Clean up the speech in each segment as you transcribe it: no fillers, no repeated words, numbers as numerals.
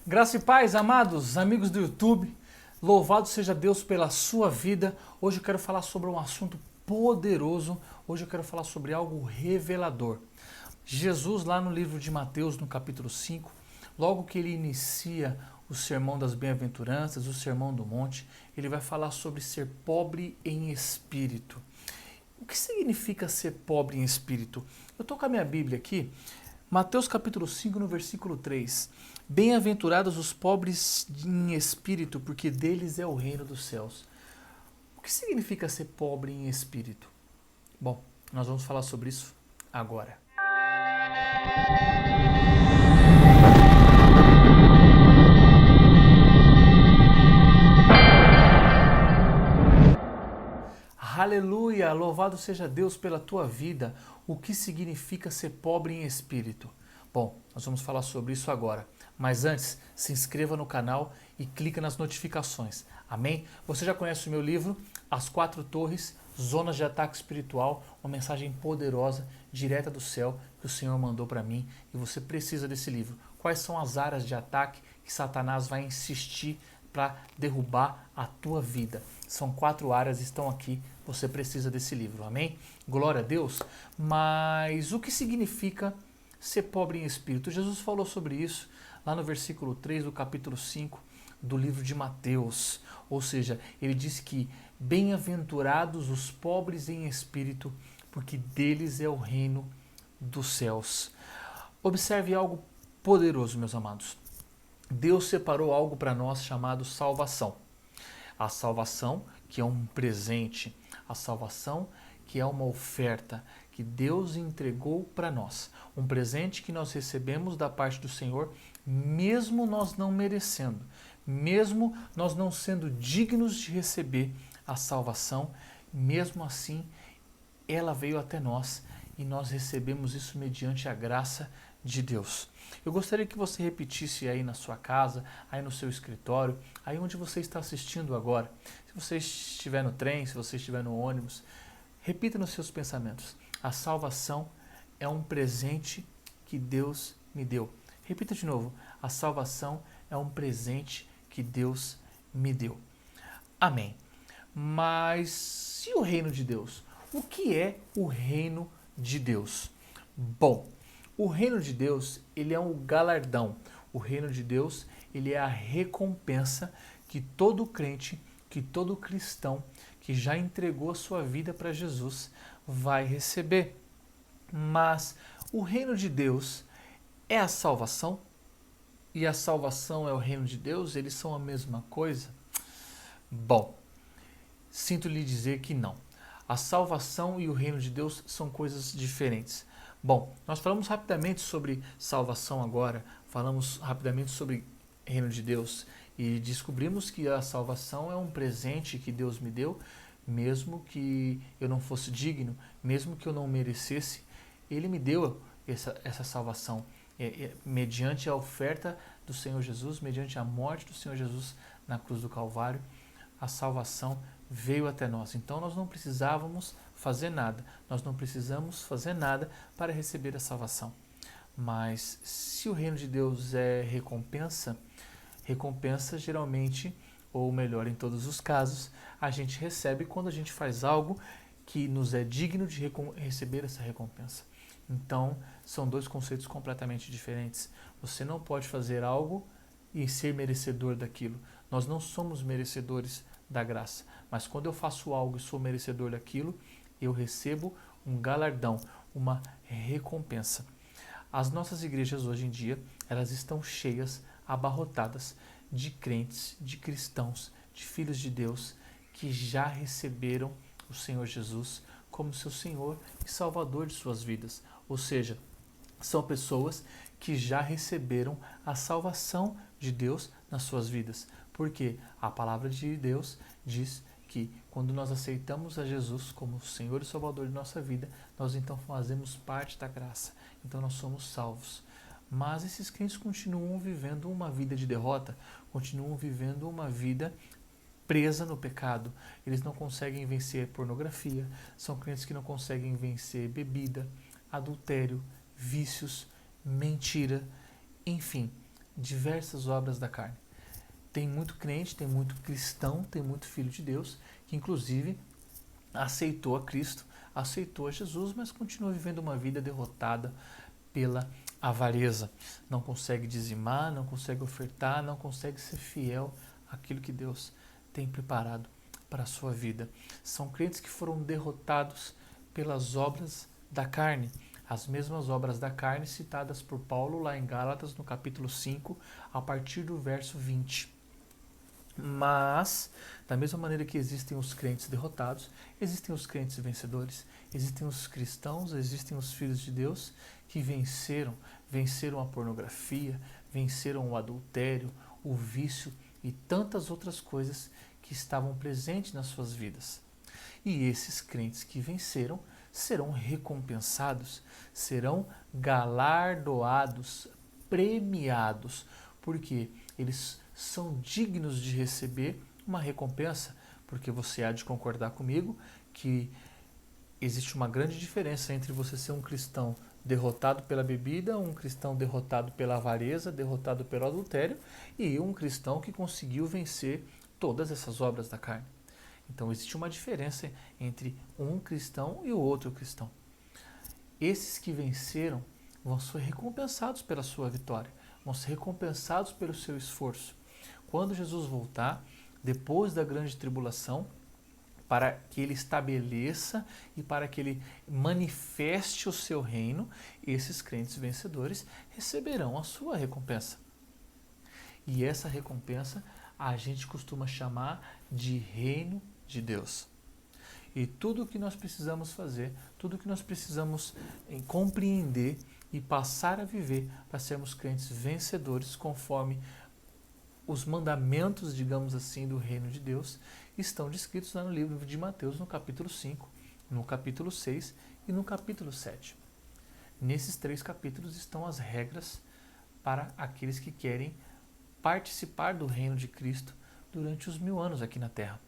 Graça e paz, amados amigos do YouTube, louvado seja Deus pela sua vida. Hoje eu quero falar sobre um assunto poderoso, hoje eu quero falar sobre algo revelador. Jesus, lá no livro de Mateus, no capítulo 5, logo que ele inicia o sermão das bem-aventuranças, o sermão do monte, ele vai falar sobre ser pobre em espírito. O que significa ser pobre em espírito? Eu estou com a minha Bíblia aqui, Mateus capítulo 5, no versículo 3. Bem-aventurados os pobres em espírito, porque deles é o reino dos céus. O que significa ser pobre em espírito? Bom, nós vamos falar sobre isso agora. Aleluia! Louvado seja Deus pela tua vida. O que significa ser pobre em espírito? Bom, nós vamos falar sobre isso agora. Mas antes, se inscreva no canal e clica nas notificações. Amém? Você já conhece o meu livro, As Quatro Torres, Zonas de Ataque Espiritual, uma mensagem poderosa, direta do céu, que o Senhor mandou para mim, e você precisa desse livro. Quais são as áreas de ataque que Satanás vai insistir para derrubar a tua vida? São 4 áreas, estão aqui, você precisa desse livro, amém? Glória a Deus. Mas o que significa ser pobre em espírito? Jesus falou sobre isso lá no versículo 3 do capítulo 5 do livro de Mateus. Ou seja, ele diz que bem-aventurados os pobres em espírito, porque deles é o reino dos céus. Observe algo poderoso, meus amados. Deus separou algo para nós chamado salvação. A salvação, que é um presente, a salvação, que é uma oferta que Deus entregou para nós. Um presente que nós recebemos da parte do Senhor, mesmo nós não merecendo, mesmo nós não sendo dignos de receber a salvação, mesmo assim, ela veio até nós e nós recebemos isso mediante a graça de Deus. Eu gostaria que você repetisse aí na sua casa, aí no seu escritório, aí onde você está assistindo agora. Se você estiver no trem, se você estiver no ônibus, repita nos seus pensamentos. A salvação é um presente que Deus me deu. Repita de novo. A salvação é um presente que Deus me deu. Amém. Mas e o reino de Deus? O que é o reino de Deus? Bom, o reino de Deus, ele é um galardão. O reino de Deus, ele é a recompensa que todo crente, que todo cristão que já entregou a sua vida para Jesus vai receber. Mas o reino de Deus é a salvação? E a salvação é o reino de Deus? Eles são a mesma coisa? Bom, sinto lhe dizer que não. A salvação e o reino de Deus são coisas diferentes. Bom, nós falamos rapidamente sobre salvação agora, falamos rapidamente sobre reino de Deus e descobrimos que a salvação é um presente que Deus me deu, mesmo que eu não fosse digno, mesmo que eu não merecesse, Ele me deu essa salvação, mediante a oferta do Senhor Jesus, mediante a morte do Senhor Jesus na cruz do Calvário, a salvação veio até nós. Então nós não precisávamos fazer nada, nós não precisamos fazer nada para receber a salvação. Mas se o reino de Deus é recompensa, recompensa geralmente, ou melhor, em todos os casos, a gente recebe quando a gente faz algo que nos é digno de receber essa recompensa. Então, são dois conceitos completamente diferentes. Você não pode fazer algo e ser merecedor daquilo. Nós não somos merecedores da graça, mas quando eu faço algo e sou merecedor daquilo, eu recebo um galardão, uma recompensa. As nossas igrejas hoje em dia, elas estão cheias, abarrotadas de crentes, de cristãos, de filhos de Deus que já receberam o Senhor Jesus como seu Senhor e Salvador de suas vidas. Ou seja, são pessoas que já receberam a salvação de Deus nas suas vidas. Porque a palavra de Deus diz que quando nós aceitamos a Jesus como Senhor e Salvador de nossa vida, nós então fazemos parte da graça. Então nós somos salvos. Mas esses crentes continuam vivendo uma vida de derrota, continuam vivendo uma vida presa no pecado. Eles não conseguem vencer pornografia, são crentes que não conseguem vencer bebida, adultério, vícios, mentira, enfim, diversas obras da carne. Tem muito crente, tem muito cristão, tem muito filho de Deus, que inclusive aceitou a Cristo, aceitou a Jesus, mas continua vivendo uma vida derrotada pela avareza. Não consegue dizimar, não consegue ofertar, não consegue ser fiel àquilo que Deus tem preparado para a sua vida. São crentes que foram derrotados pelas obras da carne. As mesmas obras da carne citadas por Paulo lá em Gálatas, no capítulo 5, a partir do verso 20. Mas, da mesma maneira que existem os crentes derrotados, existem os crentes vencedores, existem os cristãos, existem os filhos de Deus que venceram a pornografia, venceram o adultério, o vício e tantas outras coisas que estavam presentes nas suas vidas. E esses crentes que venceram serão recompensados, serão galardoados, premiados, porque eles são dignos de receber uma recompensa, porque você há de concordar comigo que existe uma grande diferença entre você ser um cristão derrotado pela bebida, um cristão derrotado pela avareza, derrotado pelo adultério, e um cristão que conseguiu vencer todas essas obras da carne. Então existe uma diferença entre um cristão e o outro cristão. Esses que venceram vão ser recompensados pela sua vitória, vão ser recompensados pelo seu esforço. Quando Jesus voltar, depois da grande tribulação, para que ele estabeleça e para que ele manifeste o seu reino, esses crentes vencedores receberão a sua recompensa. E essa recompensa a gente costuma chamar de reino de Deus. E tudo o que nós precisamos fazer, tudo o que nós precisamos compreender e passar a viver para sermos crentes vencedores conforme os mandamentos, digamos assim, do reino de Deus, estão descritos lá no livro de Mateus, no capítulo 5, no capítulo 6 e no capítulo 7. Nesses 3 capítulos estão as regras para aqueles que querem participar do reino de Cristo durante os 1000 anos aqui na Terra.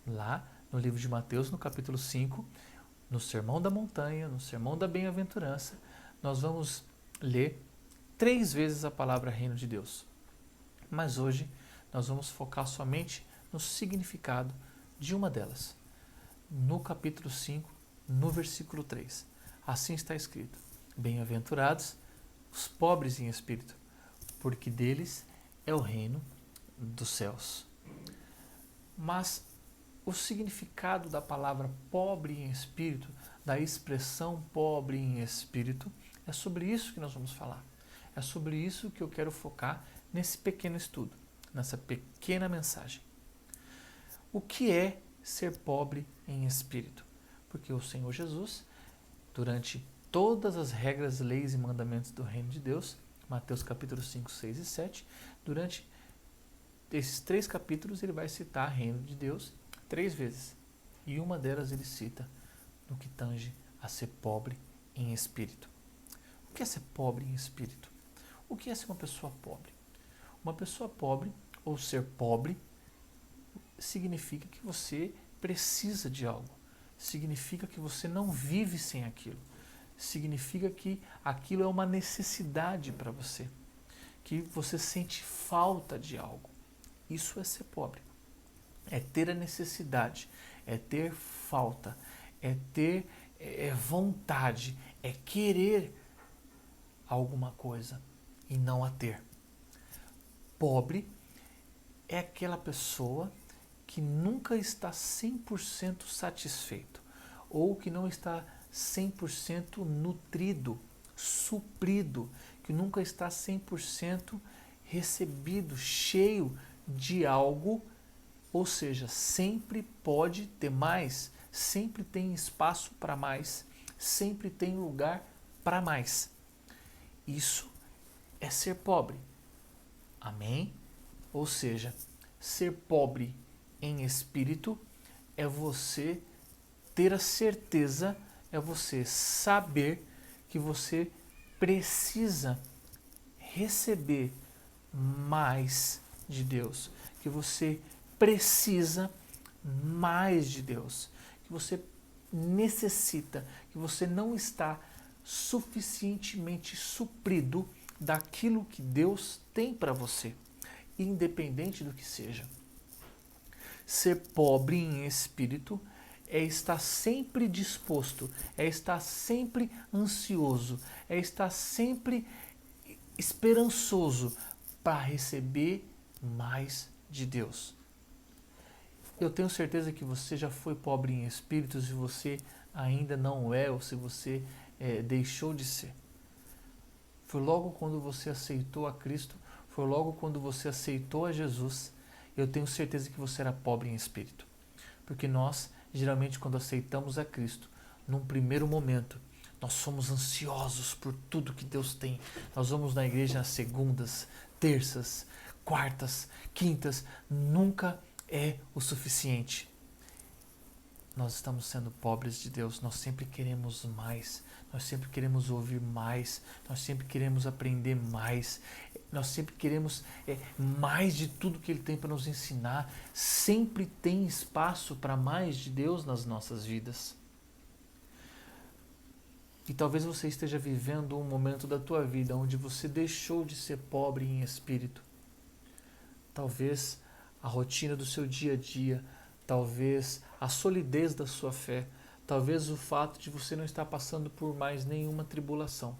Lá no livro de Mateus, no capítulo 5, no Sermão da Montanha, no Sermão da Bem-aventurança, nós vamos ler 3 vezes a palavra reino de Deus. Mas hoje nós vamos focar somente no significado de uma delas. No capítulo 5, no versículo 3. Assim está escrito: Bem-aventurados os pobres em espírito, porque deles é o reino dos céus. Mas o significado da palavra pobre em espírito, da expressão pobre em espírito, é sobre isso que nós vamos falar. É sobre isso que eu quero focar nesse pequeno estudo, nessa pequena mensagem. O que é ser pobre em espírito? Porque o Senhor Jesus, durante todas as regras, leis e mandamentos do reino de Deus, Mateus capítulo 5, 6 e 7, durante esses 3 capítulos ele vai citar reino de Deus 3 vezes. E uma delas ele cita no que tange a ser pobre em espírito. O que é ser pobre em espírito? O que é ser uma pessoa pobre? Uma pessoa pobre, ou ser pobre, significa que você precisa de algo. Significa que você não vive sem aquilo. Significa que aquilo é uma necessidade para você. Que você sente falta de algo. Isso é ser pobre. É ter a necessidade, é ter falta, é ter vontade, é querer alguma coisa e não a ter. Pobre é aquela pessoa que nunca está 100% satisfeito ou que não está 100% nutrido, suprido, que nunca está 100% recebido, cheio de algo, ou seja, sempre pode ter mais, sempre tem espaço para mais, sempre tem lugar para mais. Isso é ser pobre. Amém? Ou seja, ser pobre em espírito é você ter a certeza, é você saber que você precisa receber mais de Deus, que você precisa mais de Deus, que você necessita, que você não está suficientemente suprido daquilo que Deus tem para você, independente do que seja. Ser pobre em espírito é estar sempre disposto, é estar sempre ansioso, é estar sempre esperançoso para receber mais de Deus. Eu tenho certeza que você já foi pobre em espírito, se você ainda não é, ou se você deixou de ser. Foi logo quando você aceitou a Cristo, foi logo quando você aceitou a Jesus, eu tenho certeza que você era pobre em espírito. Porque nós, geralmente, quando aceitamos a Cristo, num primeiro momento, nós somos ansiosos por tudo que Deus tem. Nós vamos na igreja nas segundas, terças, quartas, quintas, nunca é o suficiente. Nós estamos sendo pobres de Deus, nós sempre queremos mais, nós sempre queremos ouvir mais, nós sempre queremos aprender mais, nós sempre queremos mais de tudo que Ele tem para nos ensinar. Sempre tem espaço para mais de Deus nas nossas vidas. E talvez você esteja vivendo um momento da tua vida onde você deixou de ser pobre em espírito. Talvez a rotina do seu dia a dia, talvez a solidez da sua fé, talvez o fato de você não estar passando por mais nenhuma tribulação.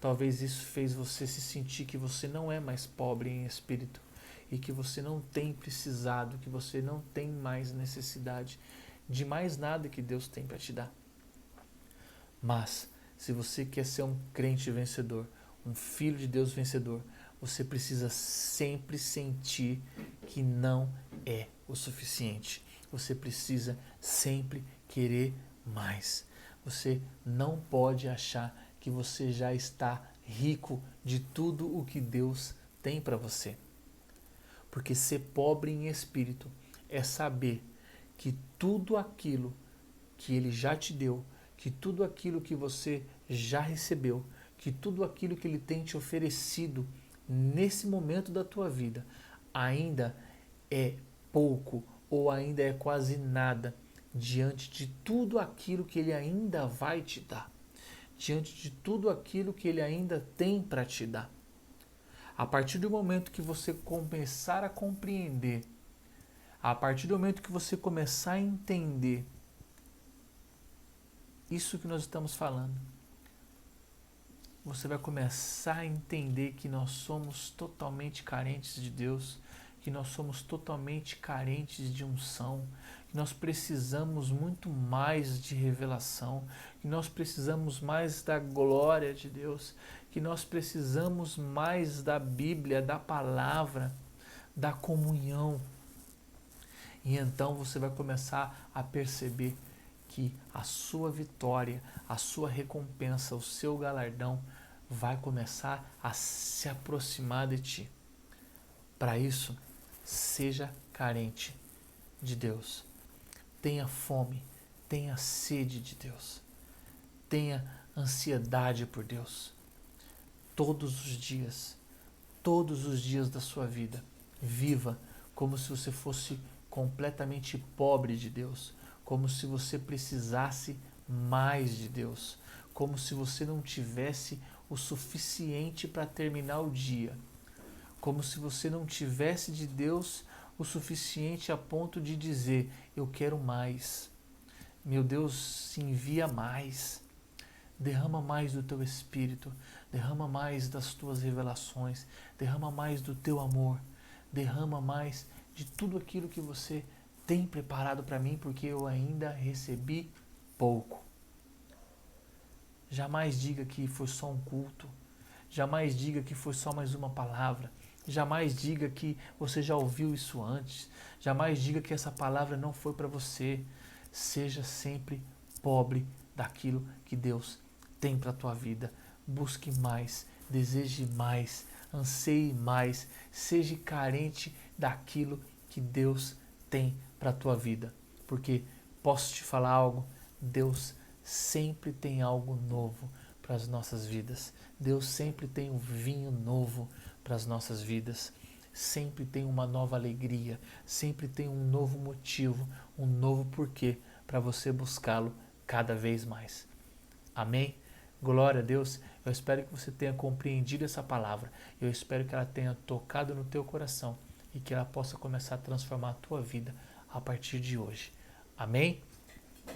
Talvez isso fez você se sentir que você não é mais pobre em espírito e que você não tem precisado, que você não tem mais necessidade de mais nada que Deus tem para te dar. Mas, se você quer ser um crente vencedor, um filho de Deus vencedor, você precisa sempre sentir que não é o suficiente. Você precisa sempre querer mais. Você não pode achar que você já está rico de tudo o que Deus tem para você. Porque ser pobre em espírito é saber que tudo aquilo que Ele já te deu, que tudo aquilo que você já recebeu, que tudo aquilo que Ele tem te oferecido nesse momento da tua vida ainda é pouco ou ainda é quase nada diante de tudo aquilo que Ele ainda vai te dar, diante de tudo aquilo que Ele ainda tem para te dar. A partir do momento que você começar a compreender, a partir do momento que você começar a entender isso que nós estamos falando, você vai começar a entender que nós somos totalmente carentes de Deus, que nós somos totalmente carentes de unção, que nós precisamos muito mais de revelação, que nós precisamos mais da glória de Deus, que nós precisamos mais da Bíblia, da palavra, da comunhão. E então você vai começar a perceber que a sua vitória, a sua recompensa, o seu galardão vai começar a se aproximar de ti. Para isso, seja carente de Deus. Tenha fome, tenha sede de Deus. Tenha ansiedade por Deus. Todos os dias da sua vida, viva como se você fosse completamente pobre de Deus, como se você precisasse mais de Deus, como se você não tivesse o suficiente para terminar o dia, como se você não tivesse de Deus o suficiente a ponto de dizer: eu quero mais, meu Deus, envia mais, derrama mais do teu Espírito, derrama mais das tuas revelações, derrama mais do teu amor, derrama mais de tudo aquilo que você tem preparado para mim, porque eu ainda recebi pouco. Jamais diga que foi só um culto, jamais diga que foi só mais uma palavra, jamais diga que você já ouviu isso antes, jamais diga que essa palavra não foi para você. Seja sempre pobre daquilo que Deus tem para a tua vida. Busque mais, deseje mais, anseie mais, seja carente daquilo que Deus tem para a tua vida. Porque, posso te falar algo? Deus sempre tem algo novo para as nossas vidas. Deus sempre tem um vinho novo para as nossas vidas. Sempre tem uma nova alegria, sempre tem um novo motivo, um novo porquê para você buscá-lo cada vez mais. Amém? Glória a Deus. Eu espero que você tenha compreendido essa palavra. Eu espero que ela tenha tocado no teu coração e que ela possa começar a transformar a tua vida a partir de hoje. Amém?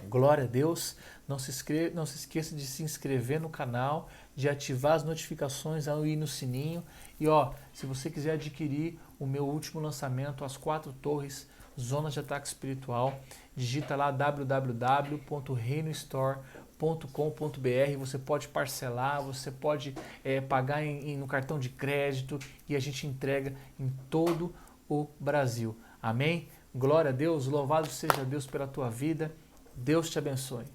Glória a Deus. Não se esqueça de se inscrever no canal, de ativar as notificações aí no sininho. E se você quiser adquirir o meu último lançamento, As 4 Torres, Zonas de Ataque Espiritual, digita lá www.reinostore.com.br. Você pode parcelar, você pode pagar no cartão de crédito e a gente entrega em todo o Brasil. Amém? Glória a Deus, louvado seja Deus pela tua vida. Deus te abençoe.